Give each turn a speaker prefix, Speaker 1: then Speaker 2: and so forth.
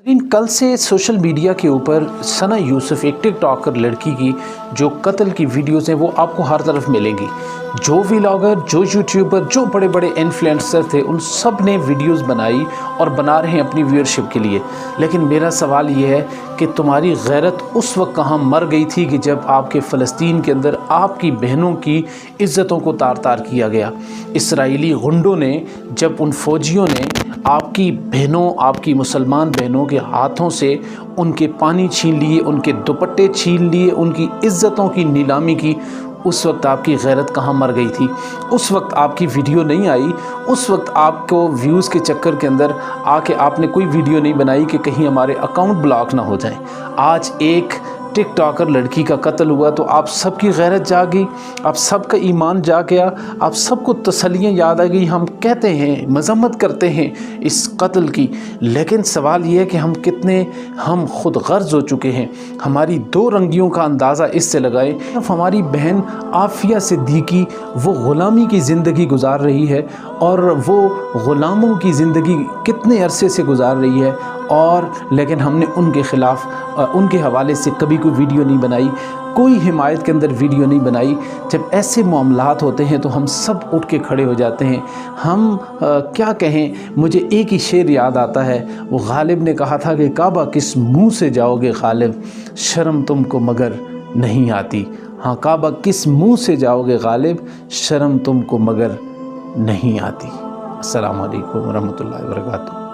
Speaker 1: इन कल से social media के ऊपर सना यूसुफ एक टिकटॉकर लड़की की जो कत्ल की वीडियोस हैं वो आपको हर तरफ मिलेंगी। जो व्लॉगर, जो यूट्यूबर, जो बड़े बड़े इन्फ्लुएंसर थे उन सब ने वीडियोस बनाई और बना रहे हैं अपनी व्यूअरशिप के लिए। लेकिन मेरा सवाल ये है कि तुम्हारी गैरत उस वक्त कहाँ मर गई थी कि जब आपके फ़लस्तीन के अंदर आपकी बहनों की इज़्ज़तों को तार तार किया गया। इसराइली गुंडों ने, जब उन फ़ौजियों ने आपकी बहनों, आपकी मुसलमान बहनों के हाथों से उनके पानी छीन लिए, उनके दुपट्टे छीन लिए, उनकी इज़्ज़तों की नीलामी की, उस वक्त आपकी गैरत कहाँ मर गई थी? उस वक्त आपकी वीडियो नहीं आई, उस वक्त आपको व्यूज़ के चक्कर के अंदर आके आपने कोई वीडियो नहीं बनाई कि कहीं हमारे अकाउंट ब्लॉक ना हो जाएं। आज एक टिकटॉकर लड़की का कत्ल हुआ तो आप सबकी गैरत जाग गई, आप सबका ईमान जाग गया, आप सबको तसल्लियाँ याद आ गई। हम कहते हैं, मजम्मत करते हैं इस कत्ल की, लेकिन सवाल ये है कि हम खुद गर्ज हो चुके हैं। हमारी दो रंगियों का अंदाज़ा इससे लगाएं। हमारी बहन आफिया सिद्दीकी वो ग़ुलामी की ज़िंदगी गुजार रही है और वो ग़ुलामों की ज़िंदगी कितने अरसे से गुजार रही है, और लेकिन हमने उनके ख़िलाफ़ उनके हवाले से कभी कोई वीडियो नहीं बनाई, कोई हिमायत के अंदर वीडियो नहीं बनाई। जब ऐसे मामलात होते हैं तो हम सब उठ के खड़े हो जाते हैं। हम क्या कहें, मुझे एक ही शेर याद आता है। वो गालिब ने कहा था कि काबा किस मुंह से जाओगे गालिब, शर्म तुमको मगर नहीं आती। हाँ, काबा किस मुंह से जाओगे गालिब, शर्म तुमको मगर नहीं आती। अस्सलामु अलैकुम वरहमतुल्लाहि वबरकातुहू।